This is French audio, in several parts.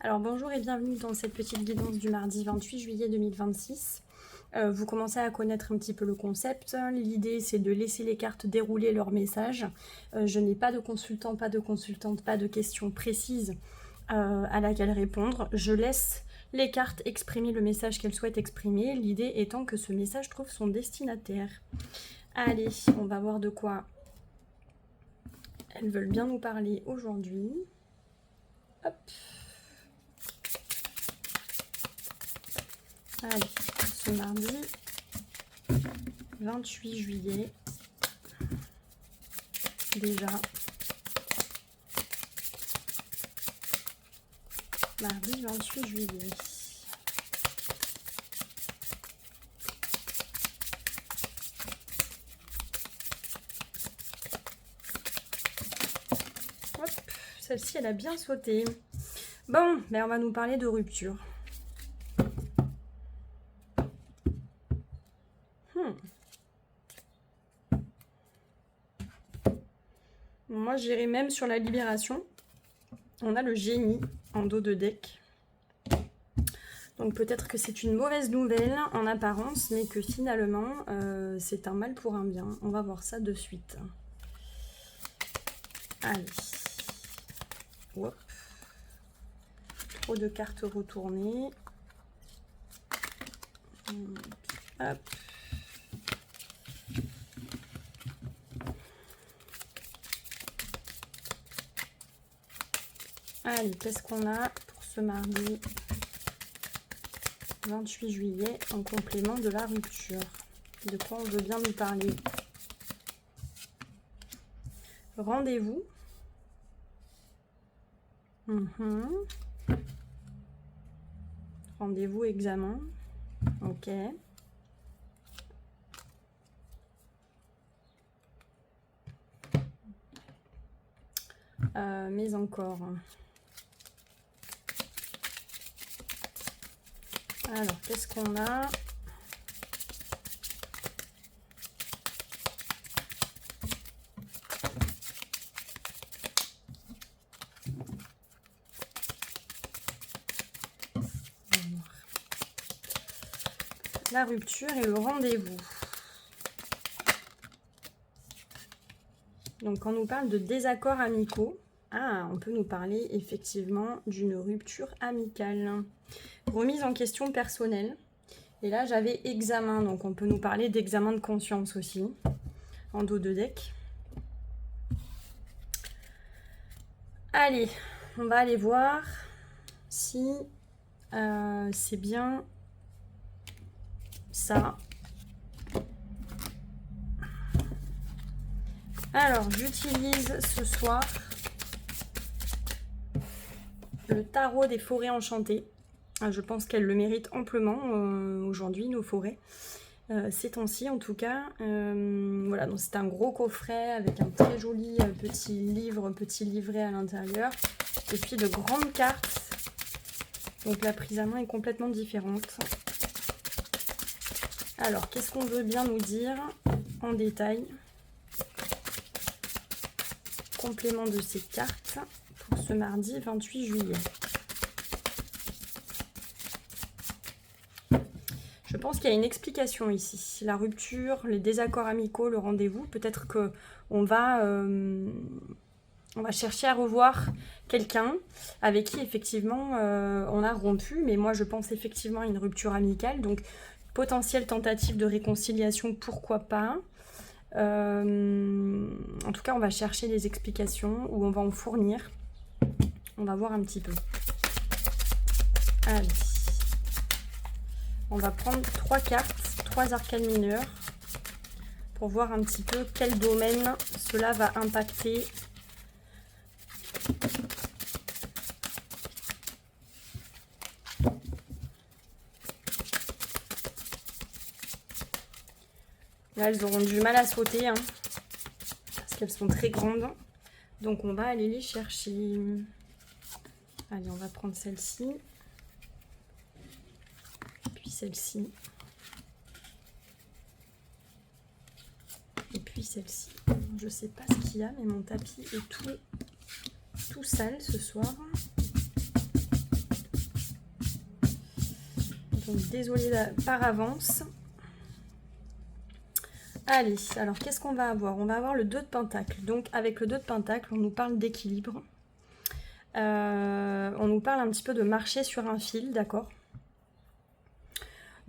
Alors bonjour et bienvenue dans cette petite guidance du mardi 28 juillet 2026. Vous commencez à connaître un petit peu le concept. L'idée c'est de laisser les cartes dérouler leur message. Je n'ai pas de consultant, pas de consultante, pas de questions précises à laquelle répondre. Je laisse les cartes exprimer le message qu'elles souhaitent exprimer. L'idée étant que ce message trouve son destinataire. Allez, on va voir de quoi elles veulent bien nous parler aujourd'hui. Hop. Allez, ce mardi 28 juillet, déjà, mardi 28 juillet. Hop, celle-ci elle a bien sauté. Bon, ben on va nous parler de rupture. Moi, j'irai même sur la libération. On a le génie en dos de deck. Donc peut-être que c'est une mauvaise nouvelle en apparence, mais que finalement, c'est un mal pour un bien. On va voir ça de suite. Allez. Hop. Trop de cartes retournées. Hop. Allez, qu'est-ce qu'on a pour ce mardi 28 juillet en complément de la rupture? De quoi on veut bien nous parler? Rendez-vous. Rendez-vous, examen. Ok. Mais encore. Alors, qu'est-ce qu'on a? La rupture et le rendez-vous. Donc, quand on nous parle de désaccords amicaux, on peut nous parler effectivement d'une rupture amicale. Remise en question personnelle. Et là, j'avais examen. Donc, on peut nous parler d'examen de conscience aussi. En dos de deck. Allez, on va aller voir si c'est bien ça. Alors, j'utilise ce soir le tarot des forêts enchantées. Je pense qu'elles le méritent amplement aujourd'hui, nos forêts. Ces temps-ci, en tout cas. Voilà, donc c'est un gros coffret avec un très joli petit livre, petit livret à l'intérieur. Et puis de grandes cartes. Donc la prise à main est complètement différente. Alors, qu'est-ce qu'on veut bien nous dire en détail? Complément de ces cartes pour ce mardi 28 juillet. Je pense qu'il y a une explication ici. La rupture, les désaccords amicaux, le rendez-vous. Peut-être qu'on va, on va chercher à revoir quelqu'un avec qui effectivement on a rompu. Mais moi je pense effectivement à une rupture amicale. Donc potentielle tentative de réconciliation, pourquoi pas. En tout cas, on va chercher des explications ou on va en fournir. On va voir un petit peu. Allez. On va prendre 3 cartes, 3 arcanes mineurs pour voir un petit peu quel domaine cela va impacter. Là, elles auront du mal à sauter, parce qu'elles sont très grandes. Donc, on va aller les chercher. Allez, on va prendre celle-ci. Puis celle-ci. Et puis celle-ci. Je sais pas ce qu'il y a, mais mon tapis est tout sale ce soir. Donc désolée par avance. Allez, alors qu'est-ce qu'on va avoir? On va avoir le 2 de Pentacle. Donc avec le 2 de Pentacle, on nous parle d'équilibre. On nous parle un petit peu de marcher sur un fil, d'accord?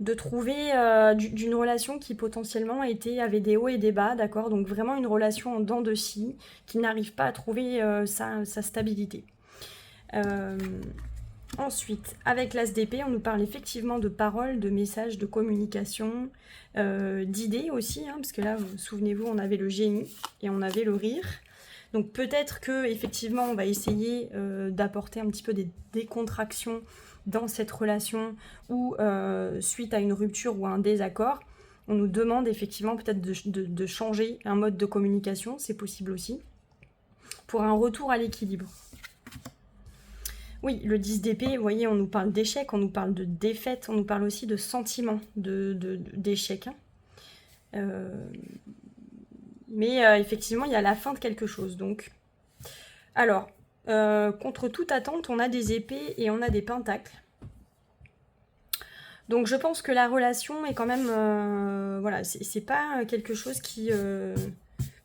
De trouver d'une relation qui potentiellement avait des hauts et des bas, d'accord? Donc vraiment une relation en dents de scie qui n'arrive pas à trouver sa stabilité. Ensuite, avec l'As d'épée, on nous parle effectivement de paroles, de messages, de communication, d'idées aussi, hein, parce que là, souvenez-vous, on avait le génie et on avait le rire. Donc peut-être que effectivement, on va essayer d'apporter un petit peu des décontractions dans cette relation ou suite à une rupture ou à un désaccord. On nous demande effectivement peut-être de changer un mode de communication, c'est possible aussi, pour un retour à l'équilibre. Oui, le 10 d'épée, vous voyez, on nous parle d'échec, on nous parle de défaite, on nous parle aussi de sentiments d'échec. Mais effectivement, il y a la fin de quelque chose. Donc, alors, contre toute attente, on a des épées et on a des pentacles. Donc, je pense que la relation est quand même... voilà, c'est pas quelque chose qui...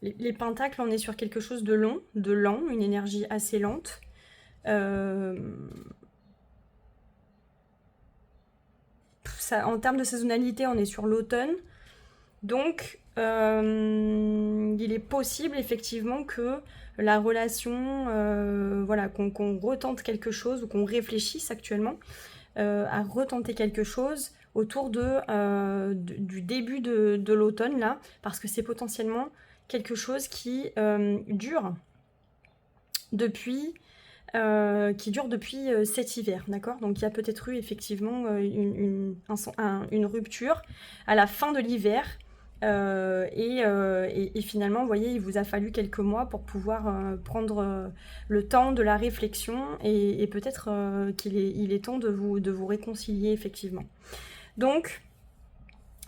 les pentacles, on est sur quelque chose de long, de lent, une énergie assez lente. En termes de saisonnalité, on est sur l'automne. Donc, il est possible effectivement que la relation, voilà, qu'on retente quelque chose ou qu'on réfléchisse actuellement à retenter quelque chose autour du début de l'automne, là, parce que c'est potentiellement quelque chose qui dure depuis cet hiver, d'accord? Donc il y a peut-être eu effectivement une rupture à la fin de l'hiver et finalement, vous voyez, il vous a fallu quelques mois pour pouvoir prendre le temps de la réflexion et peut-être il est temps de vous réconcilier effectivement. Donc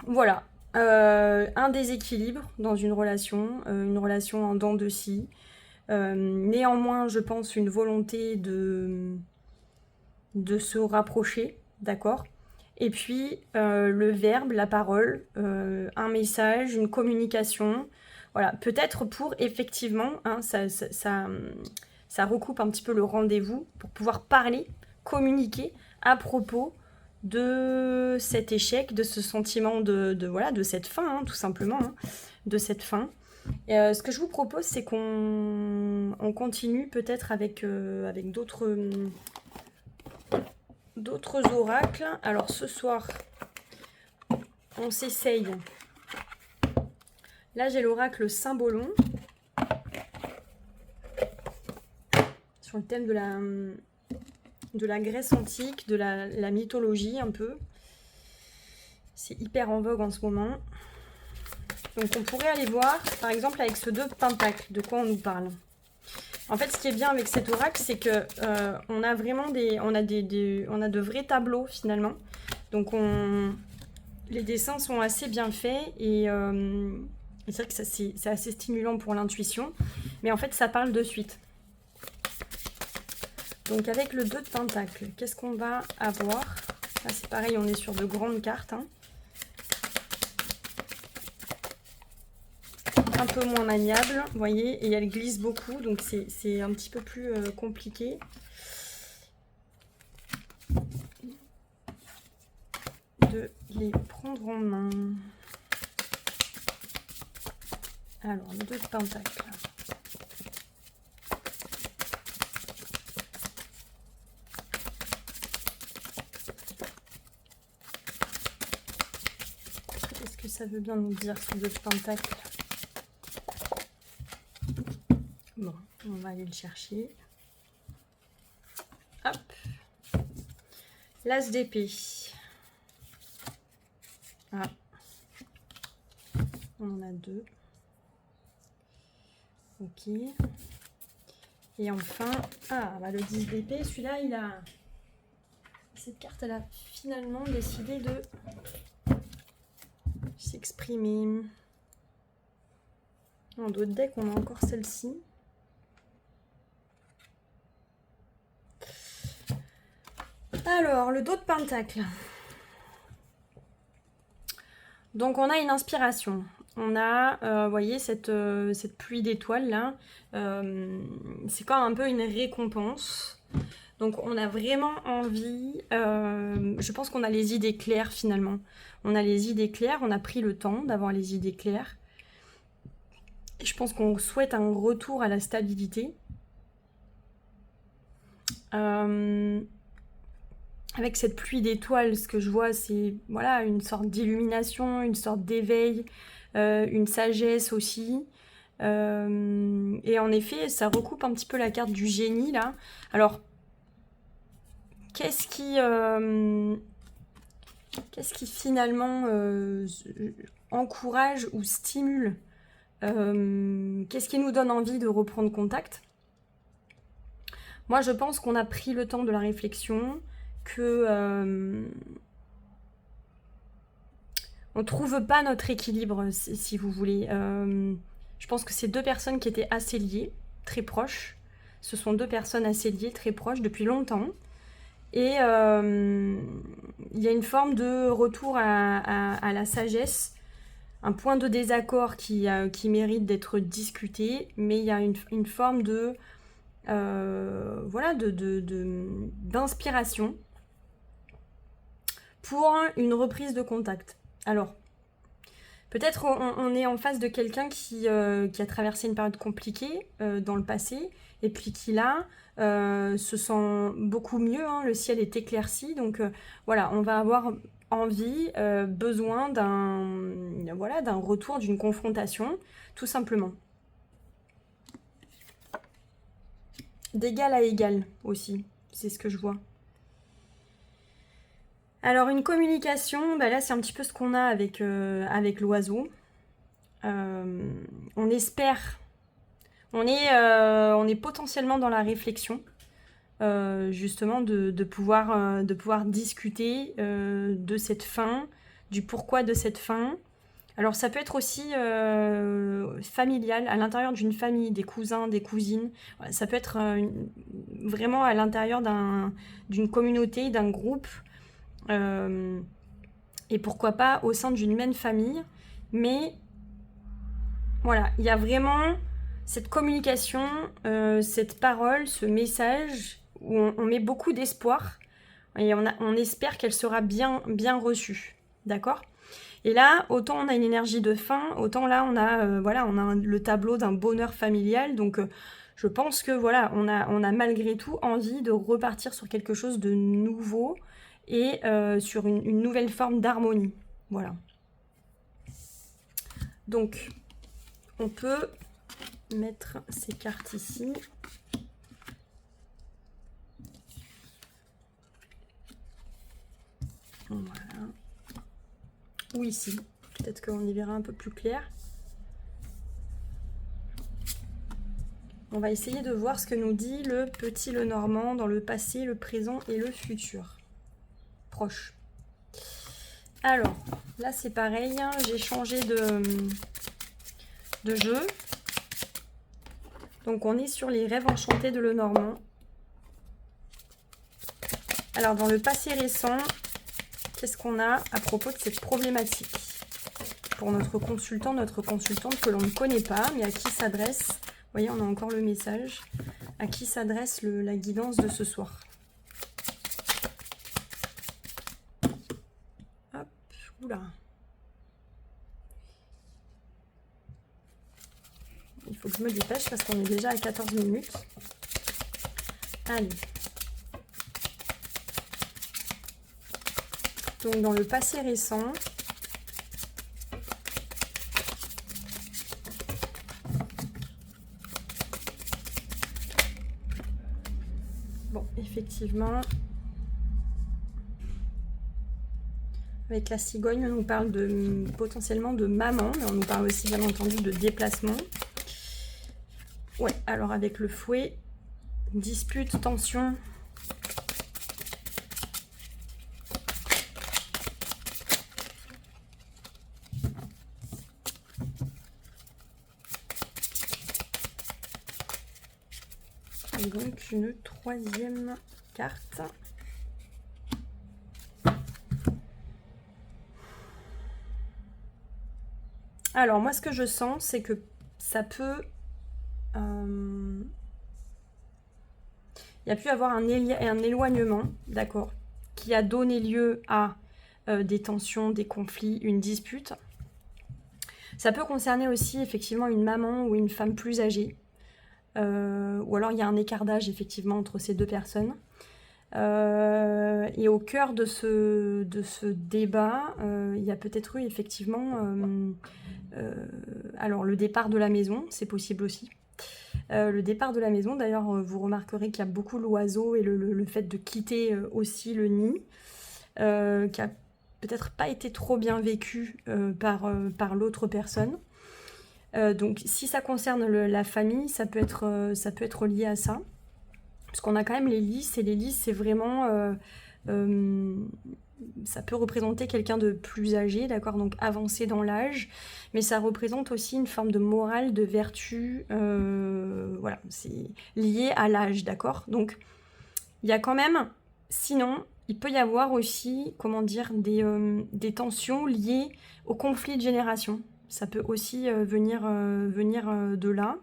voilà, un déséquilibre dans une relation en dents de scie. Néanmoins, je pense une volonté de se rapprocher, d'accord? Et puis, le verbe, la parole, un message, une communication. Voilà, peut-être pour effectivement, hein, ça recoupe un petit peu le rendez-vous pour pouvoir parler, communiquer à propos de cet échec, de ce sentiment voilà, de cette fin, hein, tout simplement, hein, de cette fin. Ce que je vous propose, c'est qu'on continue peut-être avec d'autres oracles. Alors ce soir, on s'essaye. Là, j'ai l'oracle Symbolon sur le thème de la Grèce antique, de la mythologie un peu. C'est hyper en vogue en ce moment. Donc on pourrait aller voir, par exemple, avec ce 2 de Pentacle, de quoi on nous parle. En fait, ce qui est bien avec cet oracle, c'est que on a vraiment on a de vrais tableaux finalement. Donc les dessins sont assez bien faits et c'est vrai que c'est assez stimulant pour l'intuition. Mais en fait, ça parle de suite. Donc avec le 2 de Pentacle, qu'est-ce qu'on va avoir? Là, c'est pareil, on est sur de grandes cartes, hein. Un peu moins maniable, vous voyez, et elle glisse beaucoup, donc c'est un petit peu plus compliqué. De les prendre en main. Alors, le 2 de Pentacle. Qu'est-ce que ça veut bien nous dire, ce 2 de Pentacle? Bon, on va aller le chercher. Hop. L'As d'épée. Ah. On en a 2. Ok. Et enfin, bah le 10 d'épée, celui-là, cette carte, elle a finalement décidé de s'exprimer. En d'autres decks, on a encore celle-ci. Alors, le dos de Pentacle. Donc on a une inspiration. On a, vous voyez, cette pluie d'étoiles là. C'est comme un peu une récompense. Donc on a vraiment envie, je pense qu'on a les idées claires finalement. On a les idées claires, on a pris le temps d'avoir les idées claires. Et je pense qu'on souhaite un retour à la stabilité. Avec cette pluie d'étoiles, ce que je vois, c'est voilà, une sorte d'illumination, une sorte d'éveil, une sagesse aussi. Et en effet, ça recoupe un petit peu la carte du génie là. Alors, qu'est-ce qui finalement encourage ou stimule qu'est-ce qui nous donne envie de reprendre contact? Moi, je pense qu'on a pris le temps de la réflexion, que on trouve pas notre équilibre, si vous voulez. Je pense que c'est deux personnes qui étaient assez liées, très proches. Ce sont deux personnes assez liées, très proches depuis longtemps. Et il y a une forme de retour à la sagesse, un point de désaccord qui mérite d'être discuté, mais il y a une forme de voilà, d'inspiration pour une reprise de contact. Alors, peut-être on est en face de quelqu'un qui a traversé une période compliquée dans le passé, et puis qui là se sent beaucoup mieux, hein, le ciel est éclairci, donc voilà, on va avoir envie, besoin d'un retour, d'une confrontation, tout simplement. D'égal à égal aussi, c'est ce que je vois. Alors une communication, bah là c'est un petit peu ce qu'on a avec l'oiseau. On espère, on est potentiellement dans la réflexion, justement de pouvoir discuter de cette fin, du pourquoi de cette fin. Alors ça peut être aussi familial, à l'intérieur d'une famille, des cousins, des cousines. Ça peut être vraiment à l'intérieur d'une communauté, d'un groupe. Et pourquoi pas au sein d'une même famille. Mais voilà, il y a vraiment cette communication, cette parole, ce message où on met beaucoup d'espoir et on espère qu'elle sera bien reçue. D'accord ? Et là, autant on a une énergie de fin, autant là on a le tableau d'un bonheur familial. Donc je pense que voilà, on a malgré tout envie de repartir sur quelque chose de nouveau et sur une nouvelle forme d'harmonie. Voilà. Donc on peut mettre ces cartes ici. Voilà. Ou ici. Peut-être qu'on y verra un peu plus clair. On va essayer de voir ce que nous dit le petit Lenormand dans le passé, le présent et le futur. Proche. Alors, là c'est pareil, hein, j'ai changé de jeu. Donc on est sur les rêves enchantés de Lenormand. Alors dans le passé récent, qu'est-ce qu'on a à propos de cette problématique? Pour notre consultant, notre consultante que l'on ne connaît pas, mais à qui s'adresse, vous voyez, on a encore le message, à qui s'adresse la guidance de ce soir. Hop, oula. Il faut que je me dépêche parce qu'on est déjà à 14 minutes. Allez. Donc dans le passé récent, bon, effectivement, avec la cigogne, on nous parle potentiellement de maman, mais on nous parle aussi bien entendu de déplacement. Ouais, alors avec le fouet, dispute, tension. Et donc une troisième carte. Alors, moi, ce que je sens, c'est que ça peut... il y a pu avoir un éloignement, d'accord, qui a donné lieu à des tensions, des conflits, une dispute. Ça peut concerner aussi effectivement une maman ou une femme plus âgée. Ou alors il y a un écart d'âge effectivement entre ces deux personnes. Et au cœur de ce débat, il y a peut-être eu effectivement alors le départ de la maison, c'est possible aussi. Le départ de la maison, d'ailleurs, vous remarquerez qu'il y a beaucoup l'oiseau et le fait de quitter aussi le nid, qui a peut-être pas été trop bien vécu par l'autre personne. Donc si ça concerne la famille, ça peut être lié à ça. Parce qu'on a quand même les lys, et les lys, c'est vraiment... ça peut représenter quelqu'un de plus âgé, d'accord, donc avancé dans l'âge, mais ça représente aussi une forme de morale, de vertu, voilà, c'est lié à l'âge, d'accord. Donc il y a quand même, sinon, il peut y avoir aussi, comment dire, des tensions liées au conflit de génération. Ça peut aussi venir de là.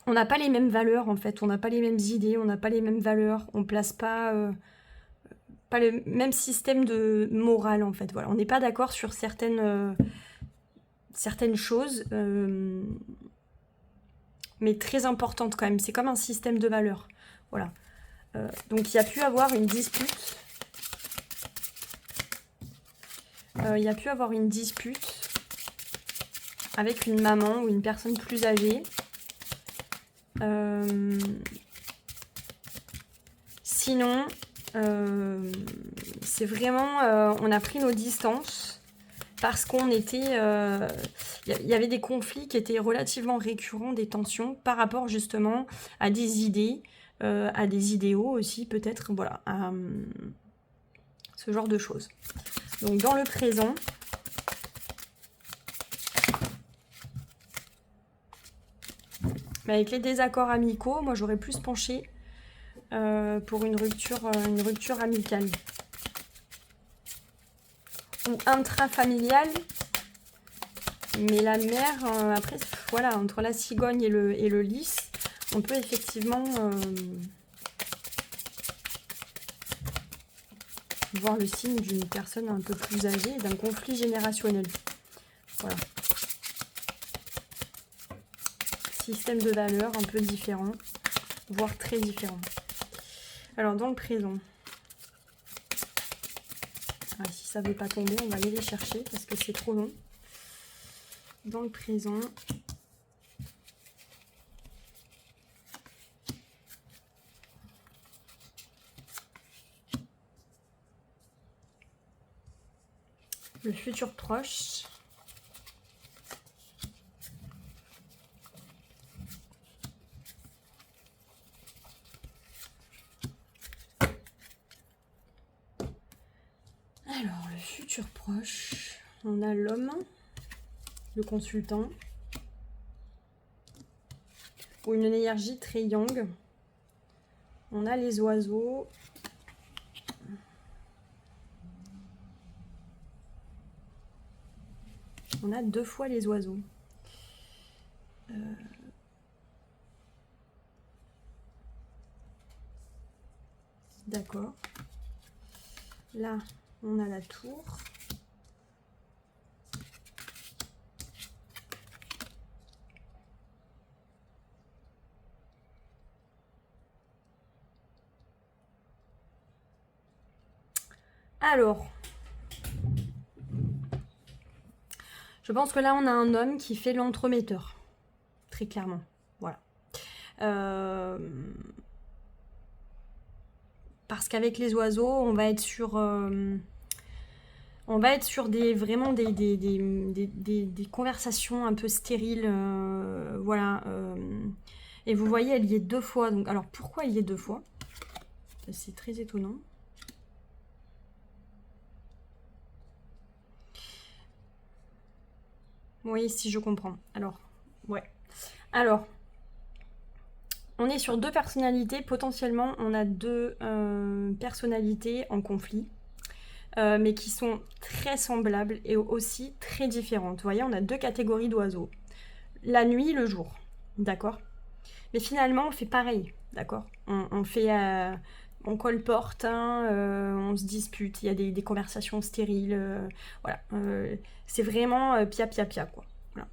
On n'a pas les mêmes valeurs en fait, on n'a pas les mêmes idées, on n'a pas les mêmes valeurs, on place pas le même système de morale en fait. Voilà, on n'est pas d'accord sur certaines choses, mais très importantes quand même. C'est comme un système de valeurs. Voilà. Donc il y a pu avoir une dispute. Il y a pu avoir une dispute avec une maman ou une personne plus âgée. Sinon, c'est vraiment, on a pris nos distances parce qu'on était, il y avait des conflits qui étaient relativement récurrents, des tensions par rapport justement à des idées, à des idéaux aussi peut-être, voilà, à ce genre de choses. Donc dans le présent, avec les désaccords amicaux, moi j'aurais plus penché pour une rupture amicale ou intrafamiliale. Mais la mère, après, voilà, entre la cigogne et le lys, on peut effectivement voir le signe d'une personne un peu plus âgée, d'un conflit générationnel. Voilà. Système de valeurs un peu différent, voire très différent. Alors, dans le présent, si ça ne veut pas tomber, on va aller les chercher parce que c'est trop long. Dans le présent, le futur proche, alors le futur proche, on a l'homme, le consultant, ou une énergie très yang. On a les oiseaux. On a 2 fois les oiseaux. D'accord. Là, on a la tour. Alors, je pense que là, on a un homme qui fait l'entremetteur. Très clairement. Voilà. Parce qu'avec les oiseaux, on va être sur vraiment des conversations un peu stériles. Voilà. Et vous voyez, elle y est 2 fois. Donc, alors, pourquoi il y est 2 fois? C'est très étonnant. Oui, si je comprends. Alors, ouais. Alors, on est sur 2 personnalités. Potentiellement, on a 2 personnalités en conflit. mais qui sont très semblables et aussi très différentes. Vous voyez, on a deux catégories d'oiseaux. La nuit, le jour, d'accord? Mais finalement, on fait pareil, d'accord? On colporte, hein, on se dispute, il y a des conversations stériles, voilà. C'est vraiment pia pia pia, quoi. Voilà.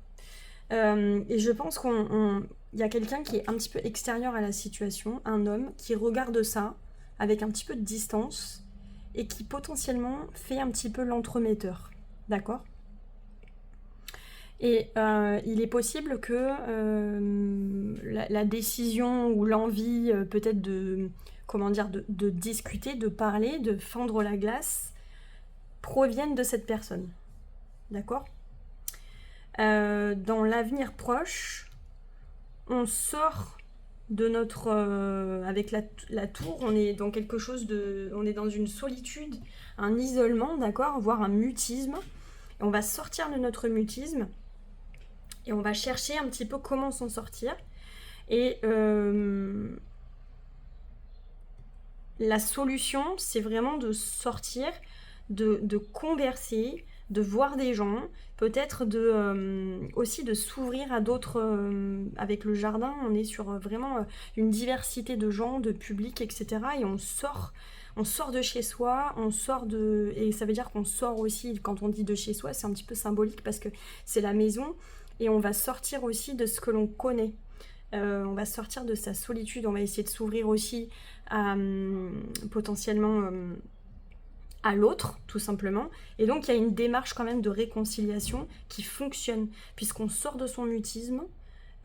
Et je pense qu'il y a quelqu'un qui est un petit peu extérieur à la situation, un homme qui regarde ça avec un petit peu de distance et qui potentiellement fait un petit peu l'entremetteur, d'accord? Et il est possible que la décision ou l'envie peut-être comment dire, de discuter, de parler, de fendre la glace, proviennent de cette personne. D'accord? Dans l'avenir proche, on sort de notre... avec la tour, on est dans quelque chose de... On est dans une solitude, un isolement, d'accord? Voire un mutisme. Et on va sortir de notre mutisme et on va chercher un petit peu comment s'en sortir. Et la solution, c'est vraiment de sortir, de converser, de voir des gens, peut-être aussi de s'ouvrir à d'autres. Avec le jardin, on est sur vraiment une diversité de gens, de publics, etc. Et on sort de chez soi, et ça veut dire qu'on sort aussi, quand on dit de chez soi, c'est un petit peu symbolique parce que c'est la maison, et on va sortir aussi de ce que l'on connaît. On va sortir de sa solitude, on va essayer de s'ouvrir aussi à, potentiellement à l'autre, tout simplement. Et donc il y a une démarche quand même de réconciliation qui fonctionne, puisqu'on sort de son mutisme,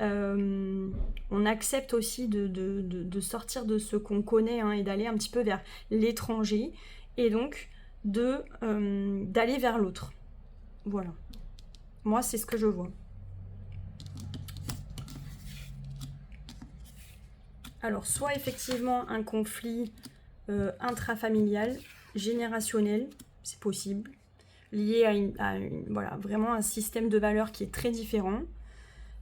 on accepte aussi de sortir de ce qu'on connaît, hein, et d'aller un petit peu vers l'étranger, et donc d'aller vers l'autre. Voilà. Moi, c'est ce que je vois. Alors, soit effectivement un conflit intrafamilial, générationnel, c'est possible, lié voilà, vraiment un système de valeurs qui est très différent,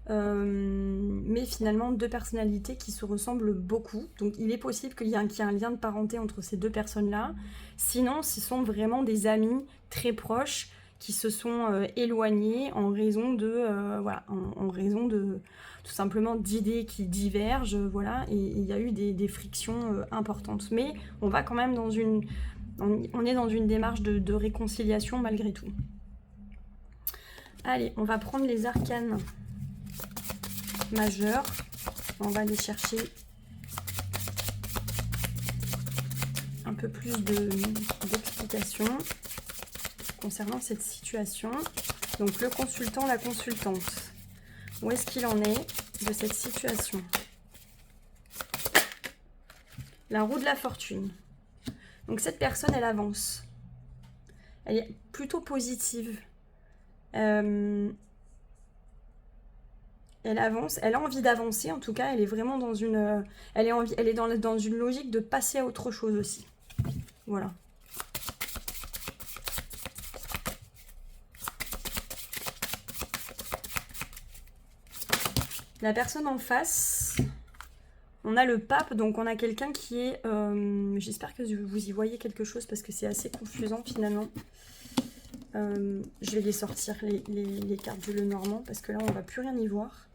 mais finalement deux personnalités qui se ressemblent beaucoup. Donc il est possible qu'il y ait un lien de parenté entre ces deux personnes-là. Sinon, ce sont vraiment des amis très proches qui se sont éloignés en raison voilà, en raison de tout simplement d'idées qui divergent, voilà, et il y a eu des frictions importantes. Mais on va quand même on est dans une démarche de réconciliation malgré tout. Allez, on va prendre les arcanes majeurs. On va aller chercher un peu plus d'explications concernant cette situation. Donc le consultant, la consultante. Où est-ce qu'il en est de cette situation? La roue de la fortune. Donc cette personne, elle avance. Elle est plutôt positive. Elle avance, elle a envie d'avancer, en tout cas, elle est vraiment dans une... elle est dans une logique de passer à autre chose aussi. Voilà. La personne en face, on a le pape, donc on a quelqu'un qui est... j'espère que vous y voyez quelque chose parce que c'est assez confusant finalement. Je vais les sortir, les cartes du Lenormand, parce que là on va plus rien y voir.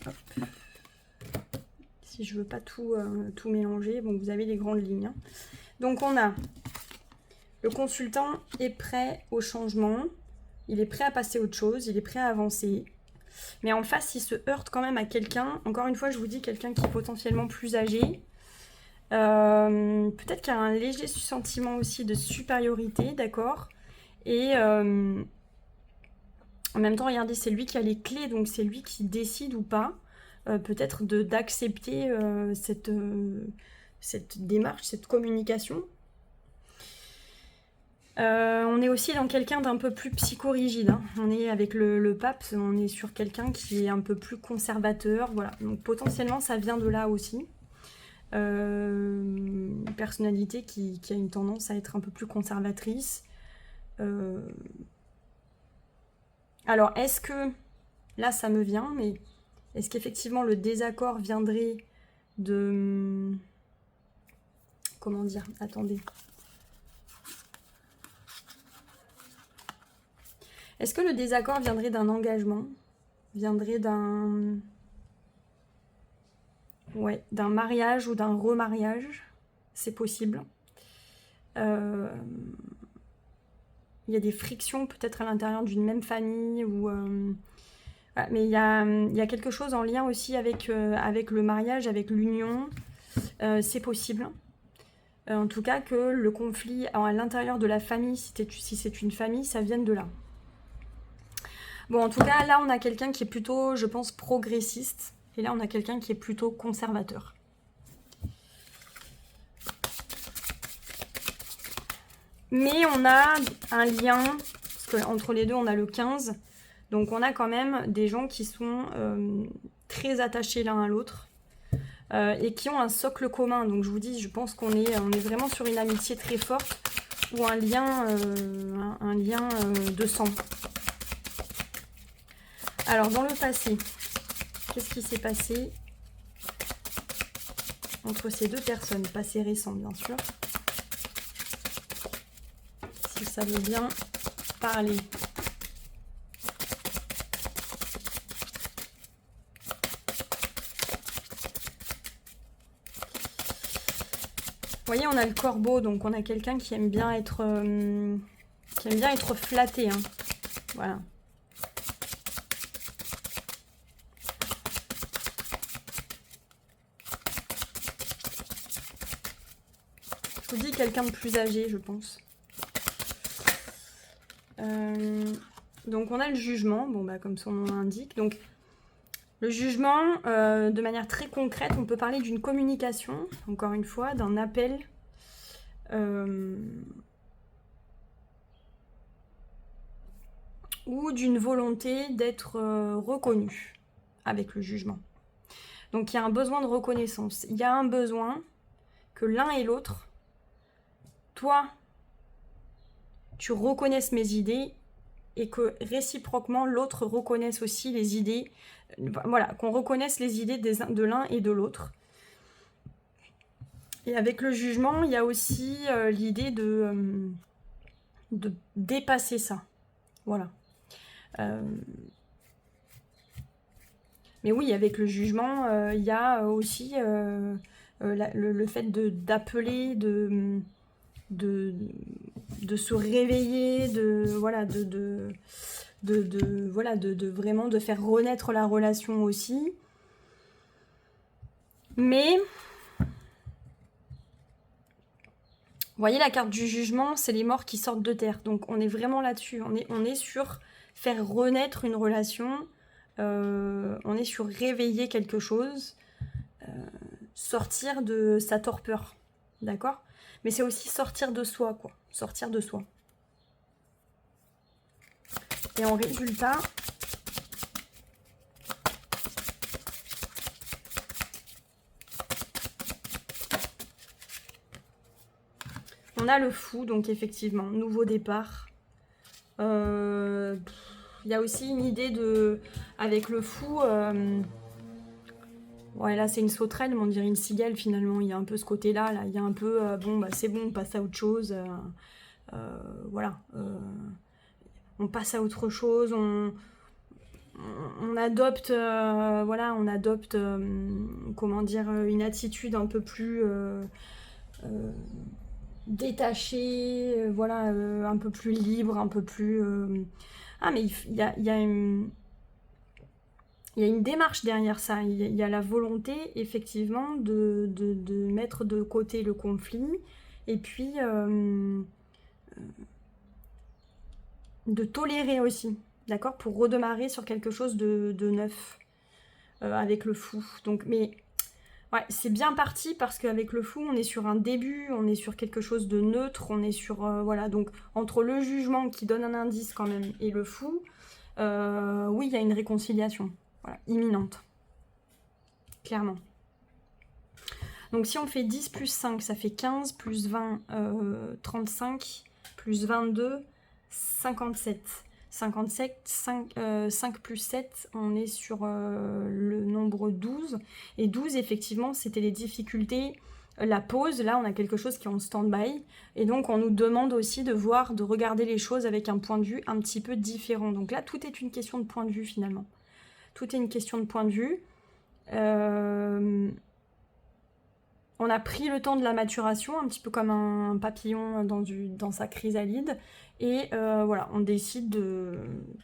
Hop. Si je veux pas tout mélanger, bon, vous avez les grandes lignes, hein. Donc on a le consultant est prêt au changement, il est prêt à passer à autre chose, il est prêt à avancer. Mais en face, il se heurte quand même à quelqu'un. Encore une fois, je vous dis, quelqu'un qui est potentiellement plus âgé. Peut-être qu'il y a un léger sentiment aussi de supériorité, d'accord. Et en même temps, regardez, c'est lui qui a les clés, donc c'est lui qui décide ou pas, peut-être d'accepter cette démarche, cette communication. On est aussi dans quelqu'un d'un peu plus psychorigide, hein. On est avec le pape, on est sur quelqu'un qui est un peu plus conservateur, voilà. Donc potentiellement ça vient de là aussi. Une personnalité qui a une tendance à être un peu plus conservatrice. Alors est-ce que, là ça me vient, mais est-ce qu'effectivement le désaccord viendrait de... comment dire, attendez. Est-ce que le désaccord viendrait d'un engagement? Viendrait d'un... Ouais, d'un mariage ou d'un remariage? C'est possible. Il y a des frictions peut-être à l'intérieur d'une même famille ou... voilà, mais il y a quelque chose en lien aussi avec, avec le mariage, avec l'union. C'est possible. En tout cas que le conflit à l'intérieur de la famille, si c'est une famille, ça vienne de là. Bon, en tout cas, là, on a quelqu'un qui est plutôt, je pense, progressiste. Et là, on a quelqu'un qui est plutôt conservateur. Mais on a un lien, parce qu'entre les deux, on a le 15. Donc, on a quand même des gens qui sont très attachés l'un à l'autre. Et qui ont un socle commun. Donc, je vous dis, je pense qu'on est vraiment sur une amitié très forte ou un lien de sang. Alors, dans le passé, qu'est-ce qui s'est passé entre ces deux personnes? Passé récent, bien sûr. Si ça veut bien parler. Vous voyez, on a le corbeau, donc on a quelqu'un qui aime bien être flatté. Hein. Voilà. Je vous dis quelqu'un de plus âgé, je pense. Donc on a le jugement, bon bah comme son nom l'indique. Donc le jugement, de manière très concrète, on peut parler d'une communication, encore une fois, d'un appel. Ou d'une volonté d'être reconnu avec le jugement. Donc il y a un besoin de reconnaissance. Il y a un besoin que l'un et l'autre, toi, tu reconnaisses mes idées et que réciproquement l'autre reconnaisse aussi les idées, voilà, qu'on reconnaisse les idées de l'un et de l'autre. Et avec le jugement, il y a aussi l'idée de dépasser ça. Voilà. Mais oui, avec le jugement, il y a aussi le fait d'appeler, de se réveiller, vraiment de faire renaître la relation aussi. Mais vous voyez, la carte du jugement, c'est les morts qui sortent de terre. Donc on est vraiment là-dessus. On est sur faire renaître une relation. On est sur réveiller quelque chose. Sortir de sa torpeur. D'accord ? Mais c'est aussi sortir de soi, quoi. Sortir de soi. Et en résultat, on a le fou, donc effectivement, nouveau départ. Il y a aussi une idée de... Avec le fou... Ouais, là, c'est une sauterelle, mais on dirait une cigale, finalement. Il y a un peu ce côté-là, là. Il y a un peu... bon, bah, c'est bon, on passe à autre chose. Voilà. On passe à autre chose. On adopte... voilà, on adopte... comment dire, une attitude un peu plus... détaché, voilà, un peu plus libre, un peu plus... Ah, mais il y a une démarche derrière ça. Il y a la volonté, effectivement, de mettre de côté le conflit et puis de tolérer aussi, d'accord, pour redémarrer sur quelque chose de neuf avec le fou. Donc, mais... Ouais, c'est bien parti parce qu'avec le fou, on est sur un début, on est sur quelque chose de neutre, on est sur... voilà, donc entre le jugement qui donne un indice quand même et le fou, oui, il y a une réconciliation, voilà, imminente. Clairement. Donc si on fait 10 plus 5, ça fait 15, plus 20, 35, plus 22, 57. 57, 5 plus 7, on est sur le nombre 12. Et 12, effectivement, c'était les difficultés la pause, là on a quelque chose qui est en stand-by, et donc on nous demande aussi de regarder les choses avec un point de vue un petit peu différent. Donc là tout est une question de point de vue finalement. Tout est une question de point de vue. On a pris le temps de la maturation, un petit peu comme un papillon dans sa chrysalide, et voilà, on décide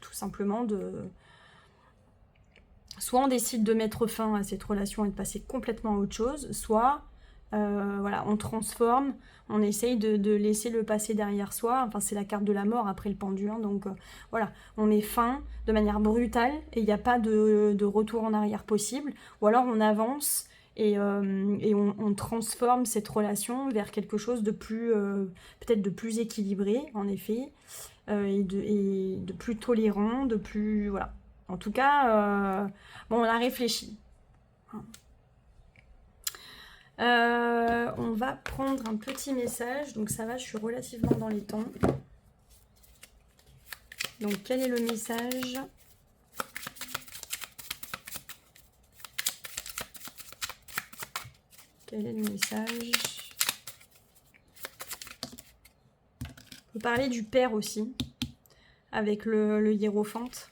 tout simplement soit on décide de mettre fin à cette relation et de passer complètement à autre chose, soit voilà, on transforme, on essaye de laisser le passé derrière soi. Enfin, c'est la carte de la mort après le pendu, hein, donc voilà, on met fin de manière brutale et il n'y a pas de retour en arrière possible, ou alors on avance et on transforme cette relation vers quelque chose de plus, peut-être de plus équilibré, en effet, et de plus tolérant, de plus, voilà. En tout cas, bon, on a réfléchi. On va prendre un petit message, donc ça va, je suis relativement dans les temps. Donc quel est le message ? Quel est le message ? On peut parler du père aussi, avec le hiérophante.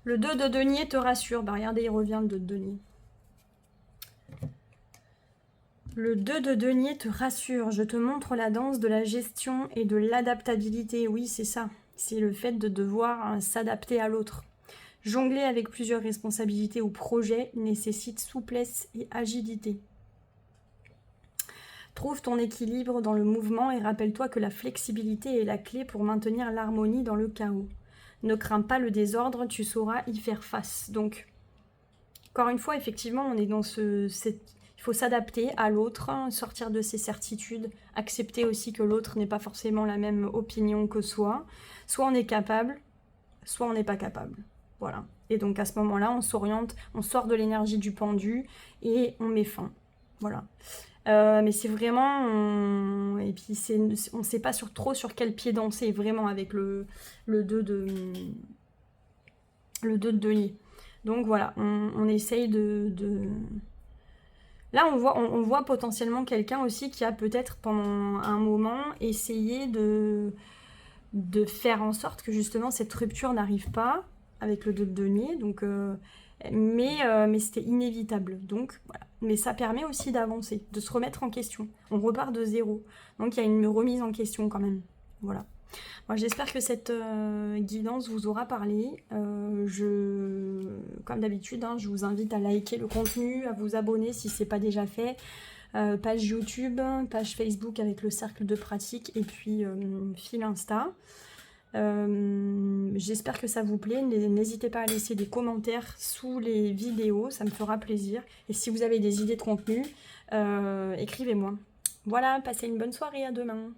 Le 2 de denier te rassure. Bah regardez, il revient le 2 de denier. Le 2 de denier te rassure. Je te montre la danse de la gestion et de l'adaptabilité. Oui, c'est ça. C'est le fait de devoir s'adapter à l'autre. Jongler avec plusieurs responsabilités ou projets nécessite souplesse et agilité. Trouve ton équilibre dans le mouvement et rappelle-toi que la flexibilité est la clé pour maintenir l'harmonie dans le chaos. Ne crains pas le désordre, tu sauras y faire face. Donc, encore une fois, effectivement, on est dans il faut s'adapter à l'autre, sortir de ses certitudes, accepter aussi que l'autre n'est pas forcément la même opinion que soi. Soit on est capable, soit on n'est pas capable. Voilà. Et donc à ce moment-là, on s'oriente, on sort de l'énergie du pendu et on met fin. Voilà. Mais c'est vraiment... Et puis on ne sait pas trop sur quel pied danser, vraiment, avec le 2 de denier. Donc voilà, on essaye Là, on voit potentiellement quelqu'un aussi qui a peut-être pendant un moment essayé de faire en sorte que justement cette rupture n'arrive pas avec le 2 de denier. Donc, mais c'était inévitable. Donc voilà. Mais ça permet aussi d'avancer, de se remettre en question. On repart de zéro. Donc il y a une remise en question quand même. Voilà. Moi, j'espère que cette guidance vous aura parlé. Comme d'habitude, hein, je vous invite à liker le contenu, à vous abonner si ce n'est pas déjà fait. Page YouTube, page Facebook avec le cercle de pratique et puis fil Insta. J'espère que ça vous plaît. N'hésitez pas à laisser des commentaires sous les vidéos, ça me fera plaisir. Et si vous avez des idées de contenu, écrivez-moi. Voilà, passez une bonne soirée, à demain.